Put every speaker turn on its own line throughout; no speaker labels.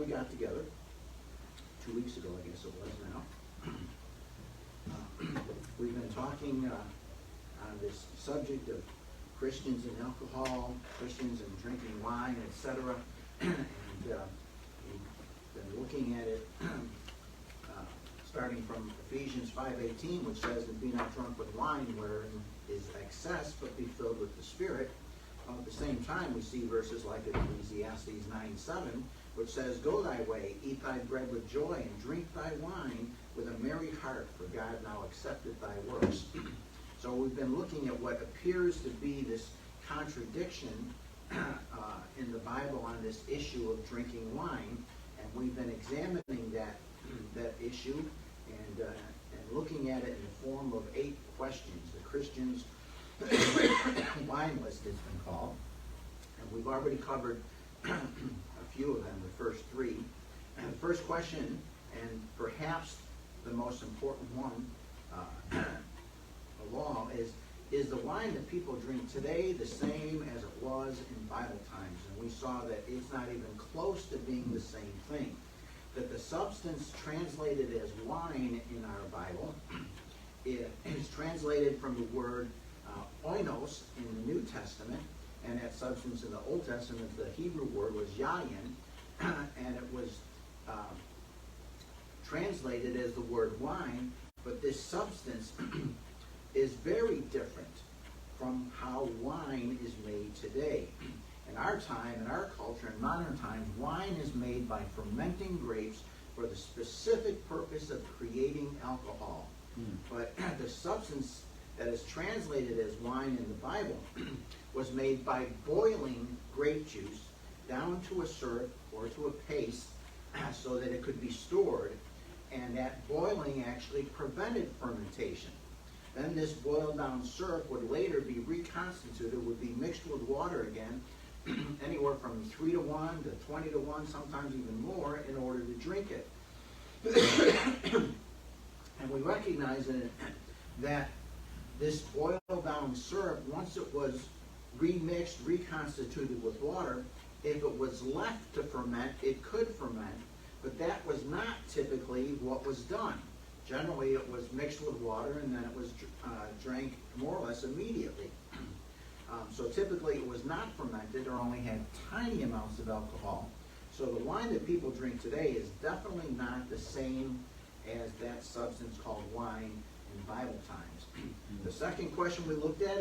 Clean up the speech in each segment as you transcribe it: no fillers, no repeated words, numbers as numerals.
got together 2 weeks ago, I guess it was now. We've been talking on this subject of Christians and alcohol, Christians and drinking wine, etc. And we've been looking at it starting from Ephesians 5:18, which says, "And be not drunk with wine, wherein is excess, but be filled with the Spirit." At the same time, we see verses like Ecclesiastes 9:7, which says, "Go thy way, eat thy bread with joy, and drink thy wine with a merry heart, for God now accepteth thy works." So we've been looking at what appears to be this contradiction in the Bible on this issue of drinking wine, and we've been examining that issue and looking at it in the form of 8 questions. The Christian's wine list has been called, and we've already covered a few of them, the first 3. And the first question, and perhaps the most important one along, is the wine that people drink today the same as it was in Bible times? And we saw that it's not even close to being the same thing. That the substance translated as wine in our Bible is translated from the word oinos in the New Testament, and that substance in the Old Testament, the Hebrew word was yayin, and it was translated as the word wine, but this substance is very different from how wine is made today. In our time, in our culture, in modern times, wine is made by fermenting grapes for the specific purpose of creating alcohol. But the substance that is translated as wine in the Bible was made by boiling grape juice down to a syrup or to a paste so that it could be stored, and that boiling actually prevented fermentation. Then this boiled down syrup would later be reconstituted, would be mixed with water again, anywhere from 3-to-1 to 20-to-1, sometimes even more, in order to drink it. And we recognize that this boiled down syrup, once it was remixed, reconstituted with water, if it was left to ferment, it could ferment, but that was not typically what was done. Generally, it was mixed with water, and then it was drank more or less immediately. So typically, it was not fermented or only had tiny amounts of alcohol. So the wine that people drink today is definitely not the same as that substance called wine in Bible times. The second question we looked at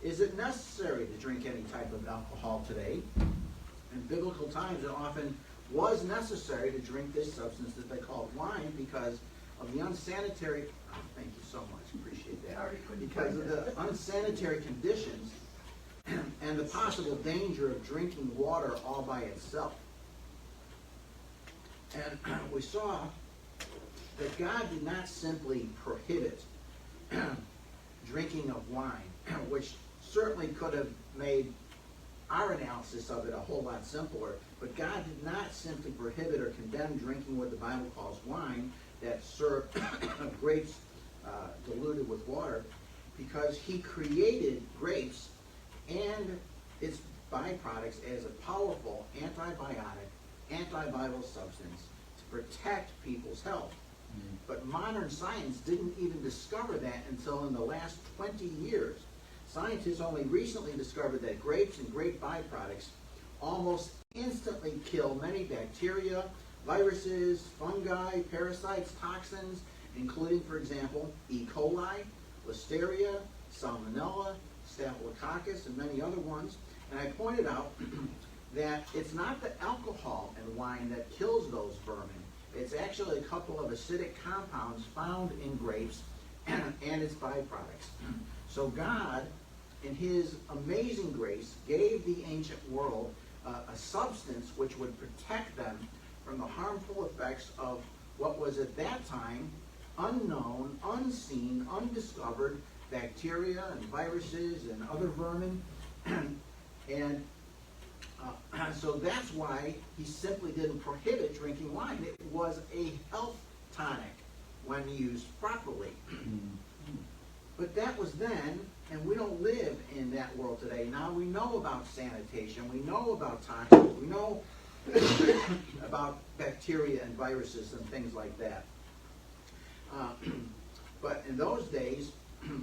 is it necessary to drink any type of alcohol today? In biblical times, it often was necessary to drink this substance that they called wine because of the unsanitary, thank you so much, appreciate that, because of the unsanitary conditions and the possible danger of drinking water all by itself. And we saw that God did not simply prohibit drinking of wine, which certainly could have made our analysis of it a whole lot simpler, but God did not simply prohibit or condemn drinking what the Bible calls wine, that syrup of grapes diluted with water, because he created grapes and its byproducts as a powerful antibiotic, antiviral substance to protect people's health. But modern science didn't even discover that until in the last 20 years. Scientists only recently discovered that grapes and grape byproducts almost instantly kill many bacteria, viruses, fungi, parasites, toxins, including, for example, E. coli, Listeria, Salmonella, Staphylococcus, and many other ones. And I pointed out that it's not the alcohol in wine that kills those vermin. It's actually a couple of acidic compounds found in grapes and its byproducts. So God, in his amazing grace, gave the ancient world a substance which would protect them from the harmful effects of what was at that time unknown, unseen, undiscovered bacteria and viruses and other vermin. And so that's why he simply didn't prohibit drinking wine. It was a health tonic when used properly. But that was then, and we don't live in that world today. Now we know about sanitation, we know about toxins, we know about bacteria and viruses and things like that. But in those days,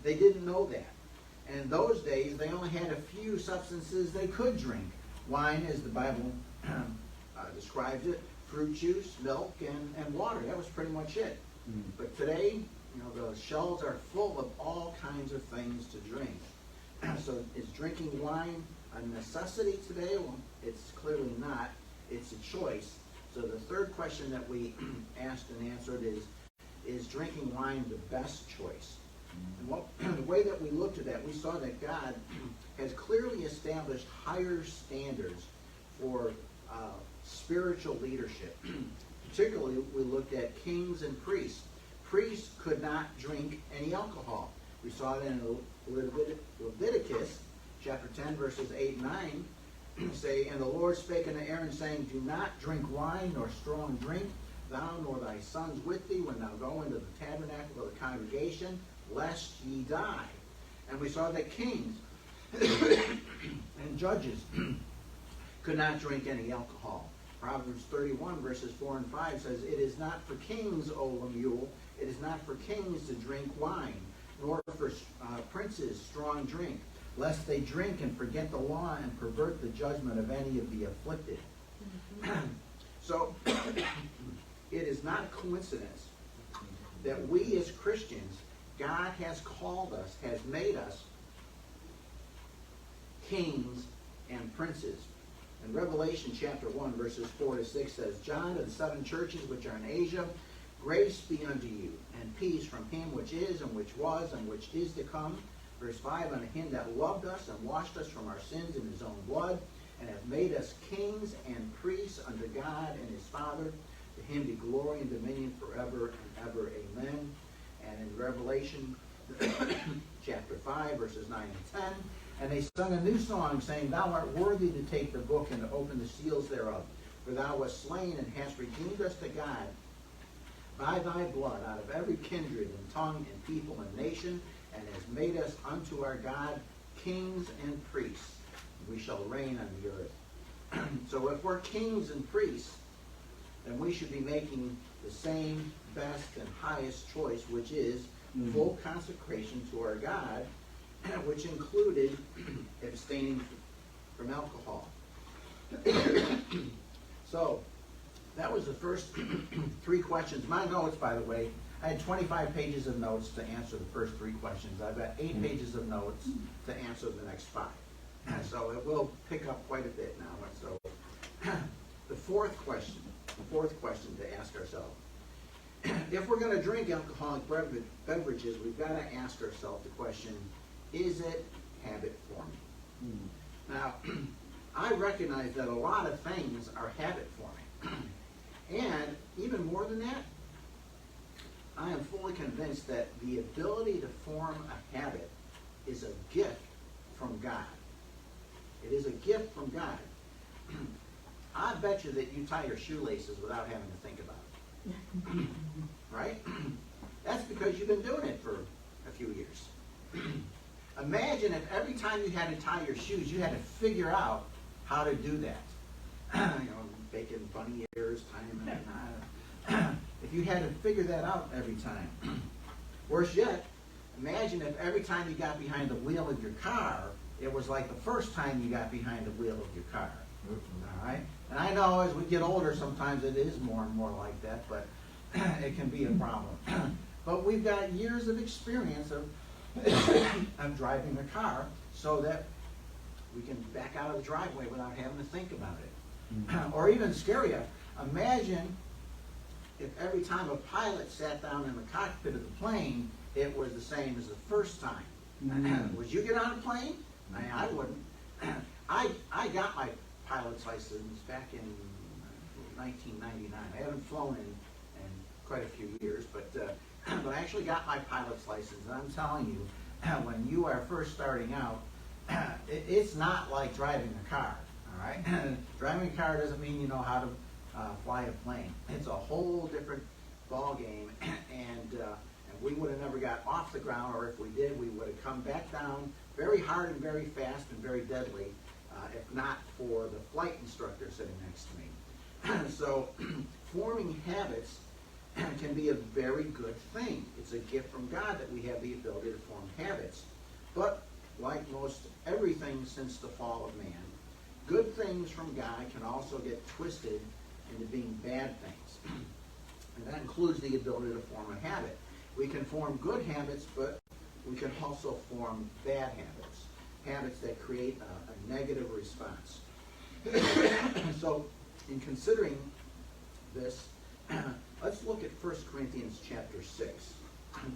they didn't know that. And in those days, they only had a few substances they could drink. Wine, as the Bible describes it, fruit juice, milk, and water. That was pretty much it. But today, the shelves are full of all kinds of things to drink. So is drinking wine a necessity today? Well, it's clearly not. It's a choice. So the third question that we asked and answered is drinking wine the best choice? And the way that we looked at that, we saw that God has clearly established higher standards for spiritual leadership. Particularly, we looked at kings and priests. Priests could not drink any alcohol. We saw that in Leviticus chapter 10, verses 8 and 9. Say, and the Lord spake unto Aaron, saying, do not drink wine nor strong drink, thou nor thy sons with thee, when thou go into the tabernacle of the congregation, lest ye die. And we saw that kings and judges could not drink any alcohol. Proverbs 31, verses 4 and 5 says, it is not for kings, O Lemuel, it is not for kings to drink wine, nor for princes strong drink, lest they drink and forget the law and pervert the judgment of any of the afflicted. So, it is not a coincidence that we as Christians, God has called us, has made us kings and princes. In Revelation chapter 1, verses 4 to 6 says, John of the 7 churches which are in Asia, grace be unto you, and peace from him which is, and which was, and which is to come. Verse 5, unto him that loved us and washed us from our sins in his own blood, and hath made us kings and priests unto God and his Father. To him be glory and dominion forever and ever. Amen. And in Revelation chapter 5, verses 9 and 10, and they sung a new song, saying, thou art worthy to take the book and to open the seals thereof. For thou wast slain and hast redeemed us to God by thy blood out of every kindred and tongue and people and nation, and hast made us unto our God kings and priests. We shall reign on the earth. So if we're kings and priests, then we should be making the same best and highest choice, which is full consecration to our God, which included abstaining from alcohol. So, that was the first 3 questions. My notes, by the way, I had 25 pages of notes to answer the first 3 questions. I've got 8 pages of notes to answer the next 5. So it will pick up quite a bit now. So, the fourth question to ask ourselves. If we're going to drink alcoholic beverages, we've got to ask ourselves the question, is it habit forming? Now, I recognize that a lot of things are habit forming. And even more than that, I am fully convinced that the ability to form a habit is a gift from God. It is a gift from God. I bet you that you tie your shoelaces without having to think about it. Right? That's because you've been doing it for a few years. Imagine if every time you had to tie your shoes, you had to figure out how to do that. Making bunny ears, tying them. If you had to figure that out every time. Worse yet, imagine if every time you got behind the wheel of your car, it was like the first time you got behind the wheel of your car. All right? And I know as we get older, sometimes it is more and more like that, but it can be a problem. But we've got years of experience of driving a car so that we can back out of the driveway without having to think about it. Or even scarier, imagine if every time a pilot sat down in the cockpit of the plane, it was the same as the first time. Would you get on a plane? I wouldn't. I got my pilot's license back in 1999. I haven't flown in quite a few years, but I actually got my pilot's license. And I'm telling you, when you are first starting out, it's not like driving a car. All right, driving a car doesn't mean you know how to fly a plane. It's a whole different ball game, and we would have never got off the ground, or if we did, we would have come back down very hard and very fast and very deadly, if not for the flight instructor sitting next to me. So forming habits can be a very good thing. It's a gift from God that we have the ability to form habits. But like most everything since the fall of man, good things from God can also get twisted into being bad things. And that includes the ability to form a habit. We can form good habits, but we can also form bad habits. Habits that create a negative response. So in considering this, let's look at 1 Corinthians chapter 6,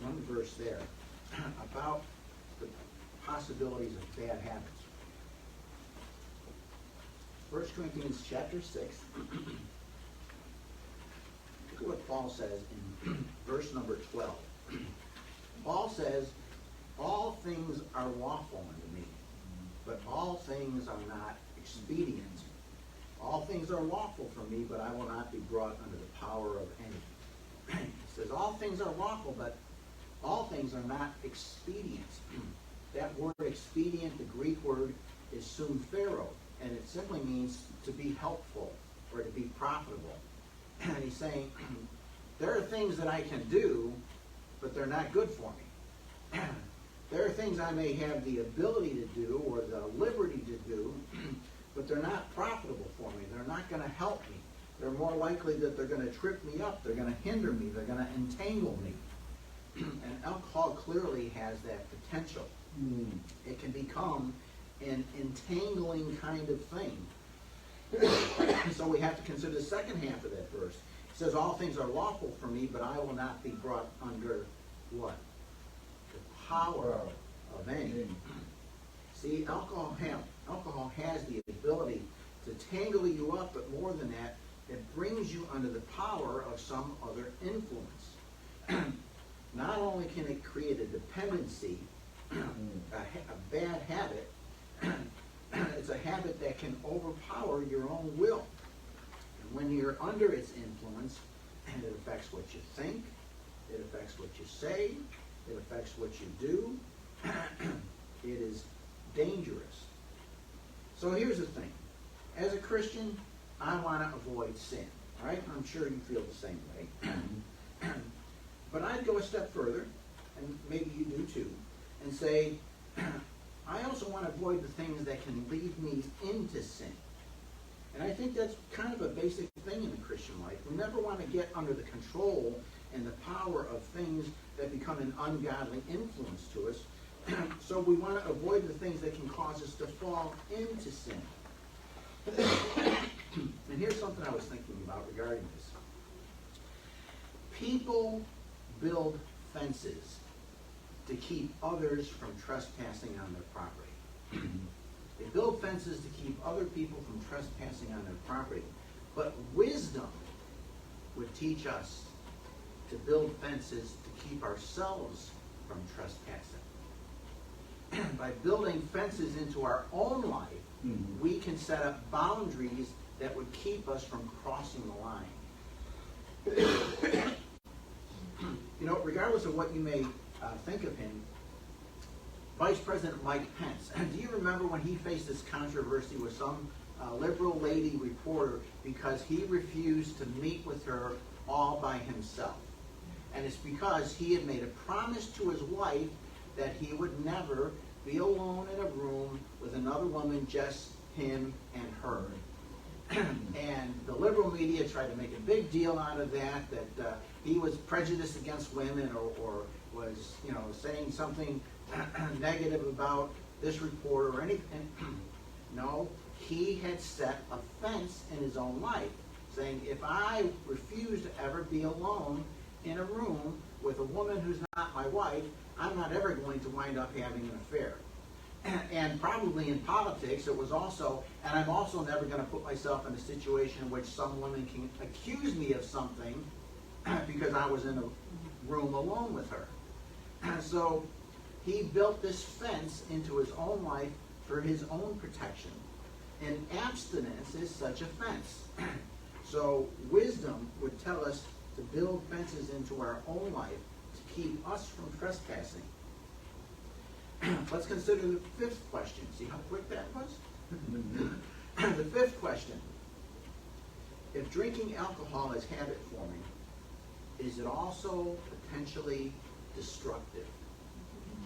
one verse there, about the possibilities of bad habits. 1 Corinthians chapter 6, look at what Paul says in verse number 12. Paul says, all things are lawful unto me, but all things are not expedient. All things are lawful for me, but I will not be brought under the power of any. He says, all things are lawful, but all things are not expedient. That word expedient, the Greek word, is sumphero, and it simply means to be helpful or to be profitable. And he's saying, there are things that I can do, but they're not good for me. There are things I may have the ability to do or the liberty to do, but they're not profitable for me. They're not going to help me. They're more likely that they're going to trip me up. They're going to hinder me. They're going to entangle me. And alcohol clearly has that potential. It can become an entangling kind of thing. So we have to consider the second half of that verse. It says, all things are lawful for me, but I will not be brought under what? The power of any. See, alcohol has the ability to tangle you up, but more than that, it brings you under the power of some other influence. Not only can it create a dependency, a bad habit, it's a habit that can overpower your own will. And when you're under its influence, it affects what you think, it affects what you say, it affects what you do. It is dangerous. So here's the thing. As a Christian, I want to avoid sin. Right? I'm sure you feel the same way. But I'd go a step further, and maybe you do too, and say, I also want to avoid the things that can lead me into sin. And I think that's kind of a basic thing in the Christian life. We never want to get under the control and the power of things that become an ungodly influence to us. So we want to avoid the things that can cause us to fall into sin. And here's something I was thinking about regarding this. People build fences to keep others from trespassing on their property. They build fences to keep other people from trespassing on their property. But wisdom would teach us to build fences to keep ourselves from trespassing. By building fences into our own life, we can set up boundaries that would keep us from crossing the line. You know, regardless of what you may think of him, Vice President Mike Pence, do you remember when he faced this controversy with some liberal lady reporter because he refused to meet with her all by himself? And it's because he had made a promise to his wife that he would never be alone in a room with another woman, just him and her. And the liberal media tried to make a big deal out of that he was prejudiced against women or was, saying something negative about this reporter or anything. No, he had set a fence in his own life, saying, if I refuse to ever be alone in a room with a woman who's not my wife, I'm not ever going to wind up having an affair. And probably in politics, it was also, and I'm also never going to put myself in a situation in which some woman can accuse me of something because I was in a room alone with her. So he built this fence into his own life for his own protection. And abstinence is such a fence. So wisdom would tell us to build fences into our own life to keep us from trespassing. Let's consider the fifth question. See how quick that was? The fifth question. if drinking alcohol is habit forming, is it also potentially destructive?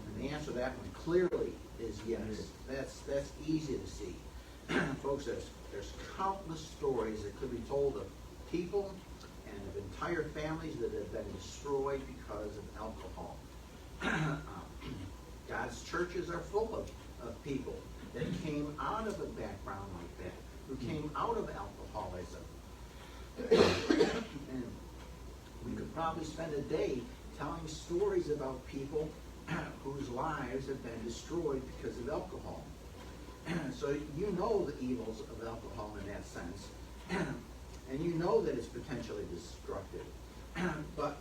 And the answer to that one clearly is yes. That's easy to see. Folks, there's countless stories that could be told of people and of entire families that have been destroyed because of alcohol. God's churches are full of people that came out of a background like that, who came out of alcoholism. And we could probably spend a day telling stories about people whose lives have been destroyed because of alcohol. So you know the evils of alcohol in that sense, and you know that it's potentially destructive. But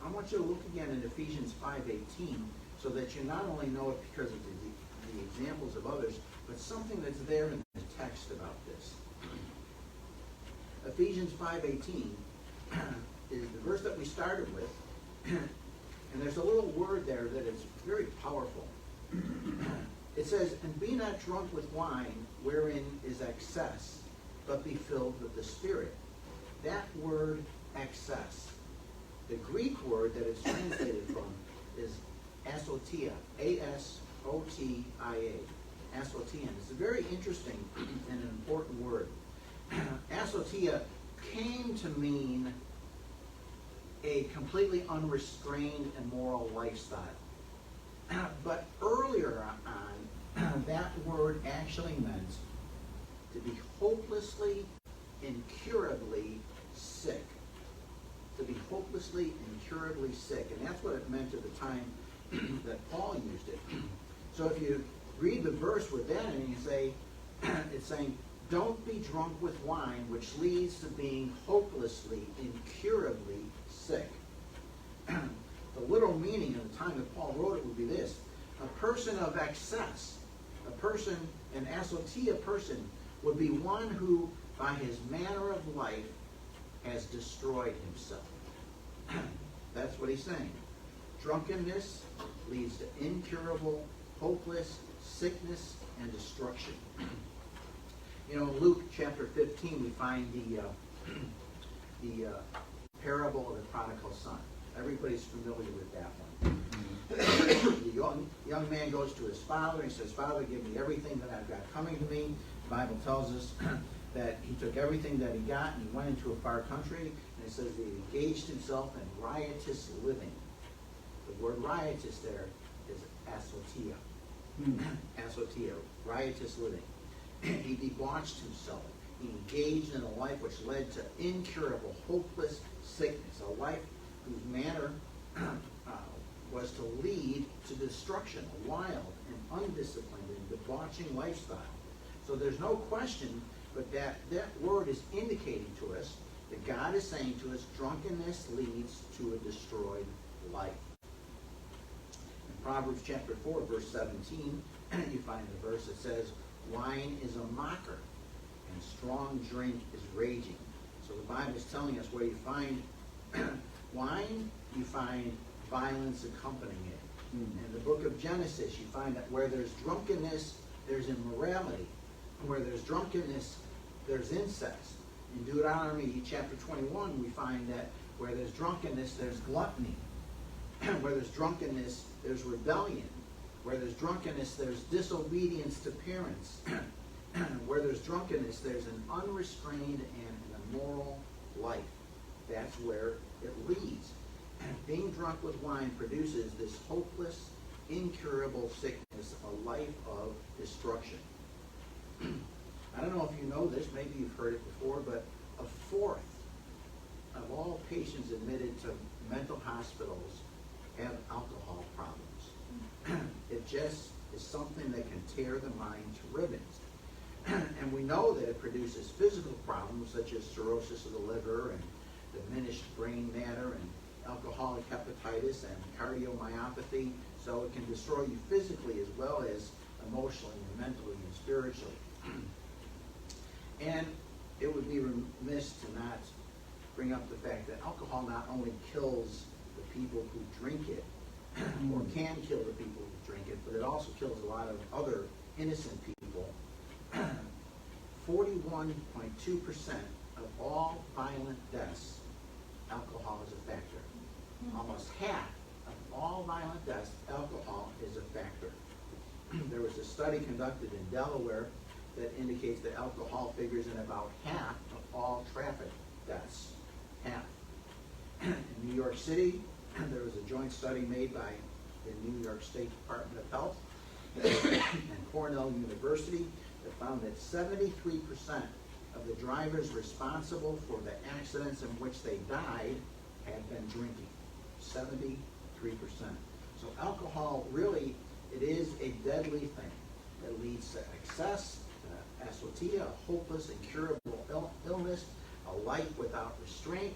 I want you to look again in Ephesians 5:18, so that you not only know it because of the examples of others, but something that's there in the text about this. Ephesians 5:18 is the verse that we started with, and there's a little word there that is very powerful. It says, "And be not drunk with wine, wherein is excess, but be filled with the Spirit." That word, excess, the Greek word that it's translated from is Assotea, A-S-O-T-I-A, Assotea. It's a very interesting and an important word. Assotea came to mean a completely unrestrained and immoral lifestyle. But earlier on, that word actually meant to be hopelessly, incurably sick. To be hopelessly, incurably sick. And that's what it meant at the time that Paul used it. So if you read the verse with that and you say, it's saying, don't be drunk with wine, which leads to being hopelessly, incurably sick. The literal meaning at the time that Paul wrote it would be this: a person of excess, a person, an Assotea person, would be one who, by his manner of life, has destroyed himself. That's what he's saying. Drunkenness leads to incurable, hopeless sickness and destruction. You know, in Luke chapter 15, we find the parable of the prodigal son. Everybody's familiar with that one. The young man goes to his father and says, "Father, give me everything that I've got coming to me." The Bible tells us that he took everything that he got and he went into a far country, and it says that he engaged himself in riotous living. The word riotous there is Assotea. Assotea, riotous living. He debauched himself. He engaged in a life which led to incurable, hopeless sickness, a life whose manner was to lead to destruction, a wild and undisciplined and debauching lifestyle. So there's no question but that word is indicating to us that God is saying to us, drunkenness leads to a destroyed life. In Proverbs chapter 4, verse 17, you find the verse that says, "Wine is a mocker, and strong drink is raging." So the Bible is telling us where you find wine, you find violence accompanying it. In the book of Genesis, you find that where there's drunkenness, there's immorality. Where there's drunkenness, there's incest. In Deuteronomy chapter 21, we find that where there's drunkenness, there's gluttony. Where there's drunkenness, there's rebellion. Where there's drunkenness, there's disobedience to parents. Where there's drunkenness, there's an unrestrained and an immoral life. That's where it leads. Being drunk with wine produces this hopeless, incurable sickness, a life of destruction. I don't know if you know this, maybe you've heard it before, but a fourth of all patients admitted to mental hospitals have alcohol problems. It just is something that can tear the mind to ribbons. And we know that it produces physical problems such as cirrhosis of the liver and diminished brain matter and alcoholic hepatitis and cardiomyopathy. So it can destroy you physically as well as emotionally and mentally and spiritually. And it would be remiss to not bring up the fact that alcohol not only kills the people who drink it, or can kill the people who drink it, but it also kills a lot of other innocent people. 41.2% of all violent deaths, alcohol is a factor. Almost half of all violent deaths, alcohol is a factor. There was a study conducted in Delaware that indicates that alcohol figures in about half of all traffic deaths. Half. In New York City, there was a joint study made by the New York State Department of Health and Cornell University that found that 73% of the drivers responsible for the accidents in which they died had been drinking. 73%. So alcohol really, it is a deadly thing. It leads to excess, Assotea, a hopeless, incurable illness, a life without restraint.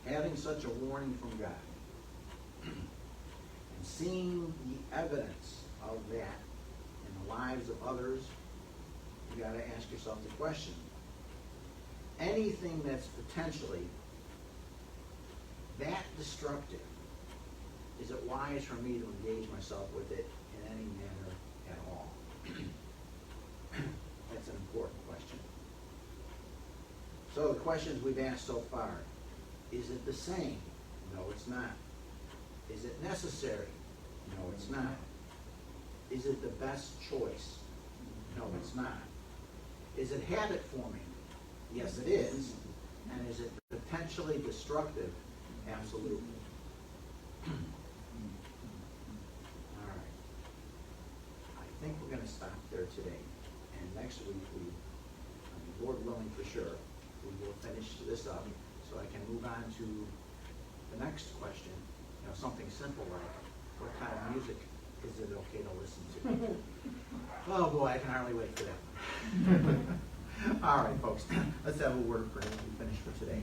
Having such a warning from God and seeing the evidence of that in the lives of others, you got to ask yourself the question: anything that's potentially that destructive, is it wise for me to engage myself with it in any manner at all? That's an important question. So the questions we've asked so far: is it the same? No, it's not. Is it necessary? No, it's not. Is it the best choice? No, it's not. Is it habit forming? Yes, it is. And is it potentially destructive? Absolutely. All right. I think we're going to stop there today. And next week, Lord willing for sure, we will finish this up so I can move on to the next question. You know, something simple like, what kind of music is it okay to listen to? Oh boy, I can hardly wait for that. All right, folks, let's have a word of prayer and we finish for today.